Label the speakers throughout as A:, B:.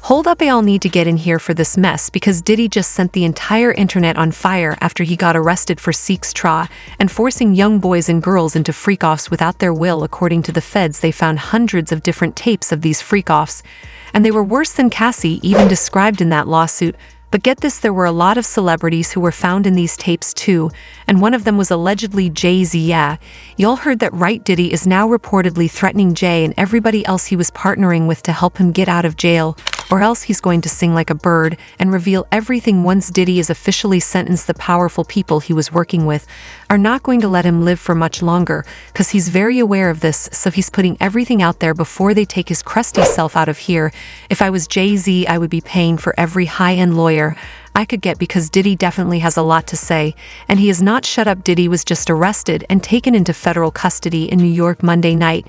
A: Hold up, I all need to get in here for this mess because Diddy just sent the entire internet on fire after he got arrested for sex and forcing young boys and girls into freak-offs without their will. According to the feds, they found hundreds of different tapes of these freak-offs, and they were worse than Cassie even described in that lawsuit. But get this, there were a lot of celebrities who were found in these tapes too, and one of them was allegedly Jayz. Yeah, y'all heard that right? Diddy is now reportedly threatening Jay and everybody else he was partnering with to help him get out of jail, or else he's going to sing like a bird and reveal everything once Diddy is officially sentenced. The powerful people he was working with are not going to let him live for much longer, because he's very aware of this, so he's putting everything out there before they take his crusty self out of here. If I was Jay-Z, I would be paying for every high-end lawyer I could get, because Diddy definitely has a lot to say, and he is not shut up. Diddy was just arrested and taken into federal custody in New York Monday night,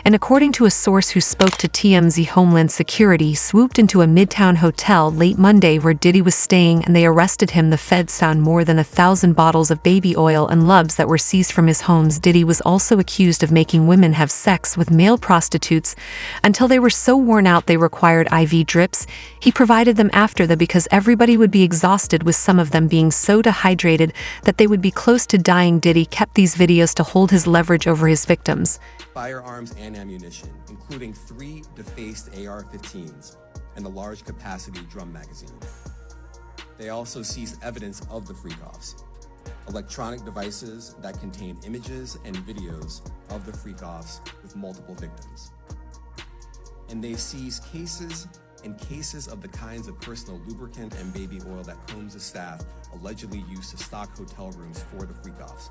A: and according to a source who spoke to TMZ, Homeland Security swooped into a Midtown hotel late Monday where Diddy was staying, and they arrested him. The feds found more than 1,000 bottles of baby oil and lubs that were seized from his homes. Diddy was also accused of making women have sex with male prostitutes until they were so worn out they required IV drips. He provided them after that because everybody would be exhausted, with some of them being so dehydrated that they would be close to dying. Diddy kept these videos to hold his leverage over his victims.
B: Firearms and ammunition, including 3 defaced AR-15s and a large capacity drum magazine. They also seized evidence of the freak-offs, electronic devices that contain images and videos of the freak-offs with multiple victims. And they seized cases and cases of the kinds of personal lubricant and baby oil that Combs' staff allegedly used to stock hotel rooms for the freak-offs.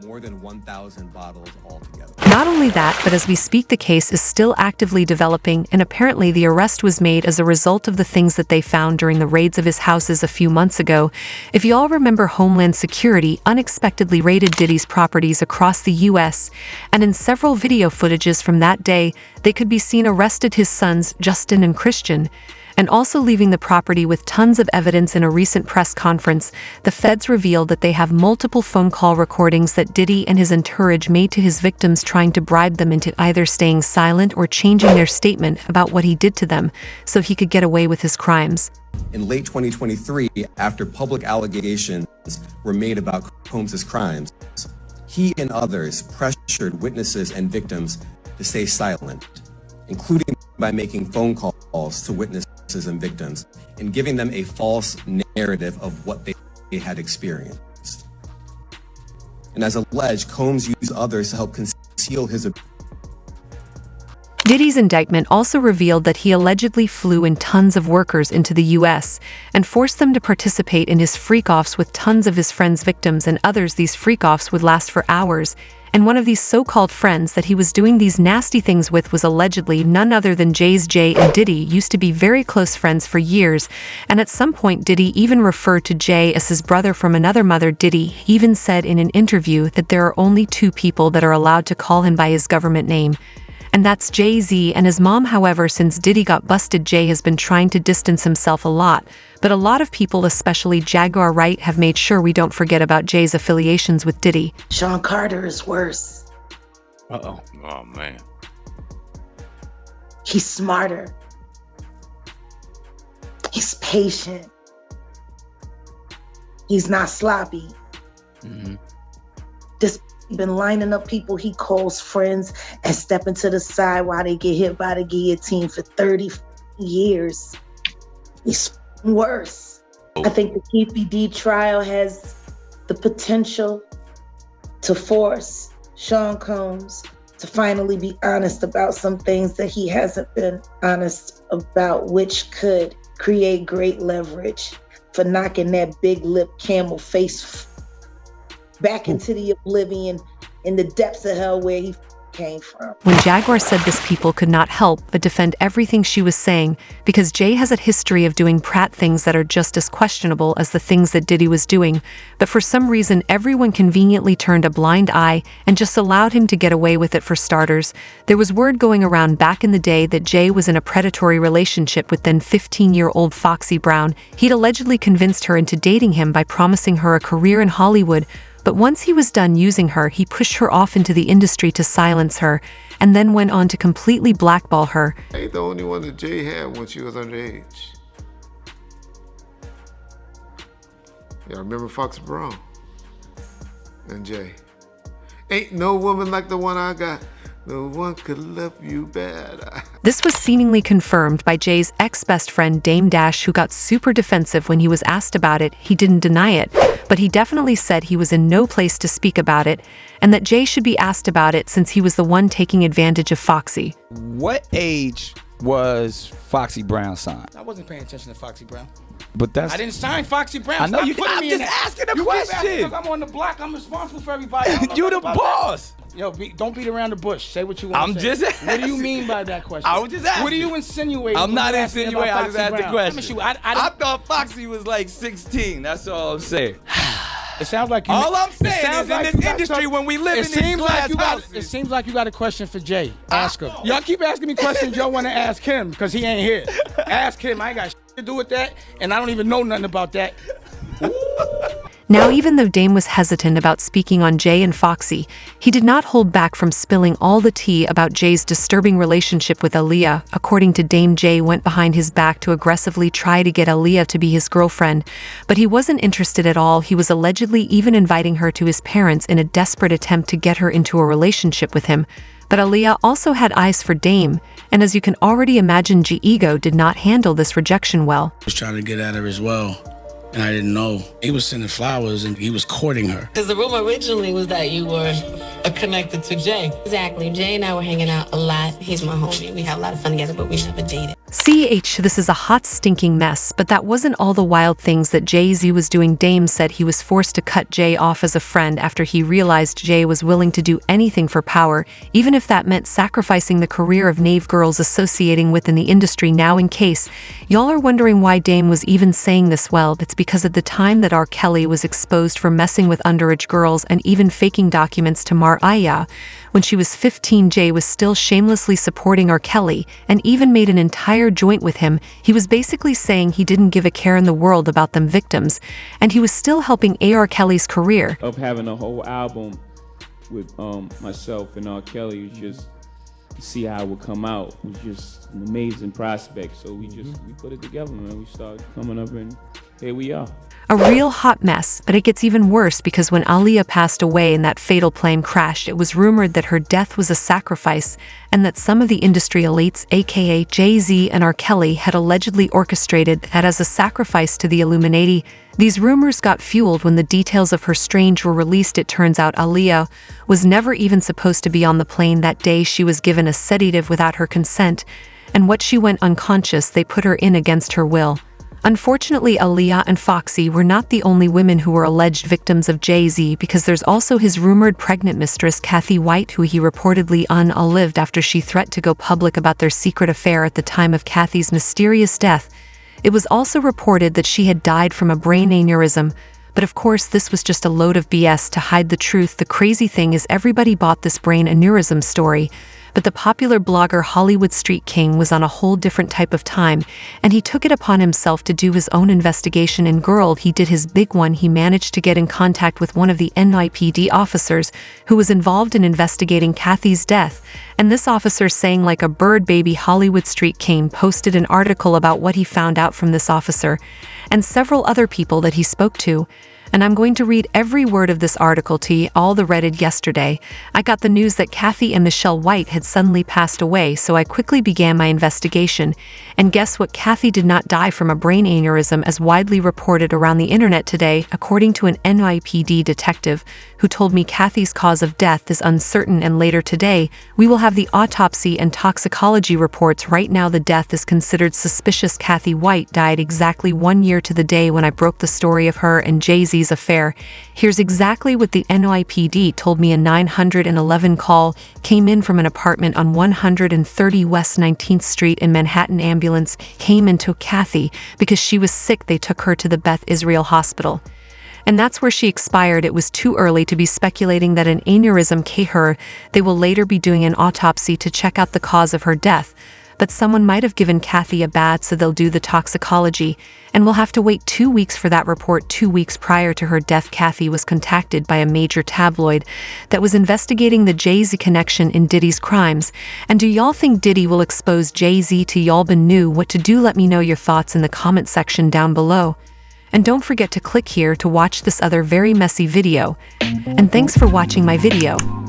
B: More than 1,000 bottles altogether.
A: Not only that, but as we speak, the case is still actively developing, and apparently the arrest was made as a result of the things that they found during the raids of his houses a few months ago. If you all remember, Homeland Security unexpectedly raided Diddy's properties across the U.S., and in several video footages from that day, they could be seen arrested his sons, Justin and Christian, and also leaving the property with tons of evidence. In a recent press conference, the feds revealed that they have multiple phone call recordings that Diddy and his entourage made to his victims, trying to bribe them into either staying silent or changing their statement about what he did to them so he could get away with his crimes.
B: In late 2023, after public allegations were made about Combs' crimes, he and others pressured witnesses and victims to stay silent, including by making phone calls to witnesses and victims and giving them a false narrative of what they had experienced. And as alleged, Combs used others to help conceal his.
A: Diddy's indictment also revealed that he allegedly flew in tons of workers into the U.S. and forced them to participate in his freak-offs with tons of his friends' victims and others. These freak-offs would last for hours, and one of these so-called friends that he was doing these nasty things with was allegedly none other than Jayz. Jay and Diddy used to be very close friends for years, and at some point Diddy even referred to Jay as his brother from another mother. Diddy even said in an interview that there are only 2 people that are allowed to call him by his government name, and that's Jay-Z and his mom. However, since Diddy got busted, Jay has been trying to distance himself a lot, but a lot of people, especially Jaguar, Wright, have made sure we don't forget about Jay's affiliations with Diddy.
C: Sean Carter is worse.
D: Uh-oh. Oh, man.
C: He's smarter. He's patient. He's not sloppy.
D: Mm-hmm.
C: This been lining up people he calls friends and stepping to the side while they get hit by the guillotine for 30 years. He's worse. I think the PDiddy trial has the potential to force Sean Combs to finally be honest about some things that he hasn't been honest about, which could create great leverage for knocking that big lip camel face back into the oblivion in the depths of hell where he came from.
A: When Jaguar said this, people could not help but defend everything she was saying, because Jay has a history of doing prat things that are just as questionable as the things that Diddy was doing, but for some reason everyone conveniently turned a blind eye and just allowed him to get away with it. For starters, there was word going around back in the day that Jay was in a predatory relationship with then 15-year-old Foxy Brown. He'd allegedly convinced her into dating him by promising her a career in Hollywood, But once he was done using her, he pushed her off into the industry to silence her, and then went on to completely blackball her.
E: I ain't the only one that Jay had when she was underage. Y'all remember Foxy Brown and Jay? Ain't no woman like the one I got. No one could love you better.
A: This was seemingly confirmed by Jay's ex-best friend Dame Dash, who got super defensive when he was asked about it. He didn't deny it, but he definitely said he was in no place to speak about it, and that Jay should be asked about it since he was the one taking advantage of Foxy.
F: What age was Foxy Brown signed?
G: I wasn't paying attention to Foxy Brown.
F: But that's...
G: I didn't sign Foxy Brown.
F: I know
G: Stop
F: you.
G: putting
F: I'm
G: me
F: just
G: in that.
F: asking a
G: You keep asking
F: question.
G: because I'm on the block. I'm responsible for everybody.
F: You the boss.
G: Yo, don't beat around the bush. Say what you want to say.
F: I'm just
G: What do you mean by that question?
F: I was just asking.
G: What are you insinuating?
F: I'm
G: when
F: not
G: you ask me about
F: insinuating. I just
G: Foxy
F: asked the
G: Brown?
F: question.
G: Let me shoot.
F: I thought Foxy was like 16. That's all I'm saying.
G: It sounds like you.
F: All I'm saying
G: it sounds
F: is
G: like
F: in
G: you
F: this
G: got
F: industry,
G: some-
F: when we live
G: it
F: in these
G: seems like
F: glass
G: you got.
F: houses.
G: It seems like you got a question for Jay. Ask him. Y'all keep asking me questions y'all want to ask him because he ain't here. Ask him. I ain't got shit to do with that, and I don't even know nothing about that.
A: Now, even though Dame was hesitant about speaking on Jay and Foxy, he did not hold back from spilling all the tea about Jay's disturbing relationship with Aaliyah. According to Dame, Jay went behind his back to aggressively try to get Aaliyah to be his girlfriend, but he wasn't interested at all. He was allegedly even inviting her to his parents in a desperate attempt to get her into a relationship with him. But Aaliyah also had eyes for Dame, and as you can already imagine, G-Ego did not handle this rejection well.
H: I was trying to get at her as well, and I didn't know. He was sending flowers and he was courting her.
I: Because the rumor originally was that you were connected to Jay. Exactly. Jay and I were hanging out a lot. He's my homie. We have a lot of fun together, but we never dated.
A: CH, this is a hot, stinking mess, but that wasn't all the wild things that Jay-Z was doing. Dame said he was forced to cut Jay off as a friend after he realized Jay was willing to do anything for power, even if that meant sacrificing the career of knave girls associating within the industry. Now, in case y'all are wondering why Dame was even saying this, well, it's because at the time that R. Kelly was exposed for messing with underage girls and even faking documents to Mariah, when she was 15, Jay was still shamelessly supporting R. Kelly and even made an entire joint with him. He was basically saying he didn't give a care in the world about them victims, and he was still helping R. Kelly's career.
J: Of having a whole album with myself and R. Kelly was just to see how it would come out was just an amazing prospect. So we put it together, man. We started coming up and here we are.
A: A real hot mess, but it gets even worse because when Aaliyah passed away in that fatal plane crash, it was rumored that her death was a sacrifice and that some of the industry elites, aka Jay-Z and R. Kelly, had allegedly orchestrated that as a sacrifice to the Illuminati. These rumors got fueled when the details of her strange were released. It turns out Aaliyah was never even supposed to be on the plane that day. She was given a sedative without her consent, and what she went unconscious, they put her in against her will. Unfortunately, Aaliyah and Foxy were not the only women who were alleged victims of Jay-Z, because there's also his rumored pregnant mistress, Kathy White, who he reportedly unalived after she threatened to go public about their secret affair at the time of Kathy's mysterious death. It was also reported that she had died from a brain aneurysm, but of course this was just a load of BS to hide the truth. The crazy thing is everybody bought this brain aneurysm story, but the popular blogger Hollywood Street King was on a whole different type of time, and he took it upon himself to do his own investigation. And girl, he did his big one. He managed to get in contact with one of the NYPD officers who was involved in investigating Kathy's death, and this officer sang like a bird. Baby Hollywood Street King posted an article about what he found out from this officer and several other people that he spoke to. And I'm going to read every word of this article to you. All the Reddit yesterday, I got the news that Kathy and Michelle White had suddenly passed away, so I quickly began my investigation. And guess what? Kathy did not die from a brain aneurysm as widely reported around the internet today, according to an NYPD detective who told me Kathy's cause of death is uncertain, and later today, we will have the autopsy and toxicology reports. Right now, the death is considered suspicious. Kathy White died exactly 1 year to the day when I broke the story of her and Jay-Z's affair. Here's exactly what the NYPD told me. A 911 call came in from an apartment on 130 West 19th Street in Manhattan. Ambulance came and took Kathy because she was sick. They took her to the Beth Israel Hospital, and that's where she expired. It was too early to be speculating that an aneurysm killed her. They will later be doing an autopsy to check out the cause of her death. but someone might have given Kathy a bad, so they'll do the toxicology, and we'll have to wait 2 weeks for that report. 2 weeks prior to her death, Kathy was contacted by a major tabloid that was investigating the Jay-Z connection in Diddy's crimes. And do y'all think Diddy will expose Jay-Z to y'all? Been knew what to do? Let me know your thoughts in the comment section down below. And don't forget to click here to watch this other very messy video. And thanks for watching my video.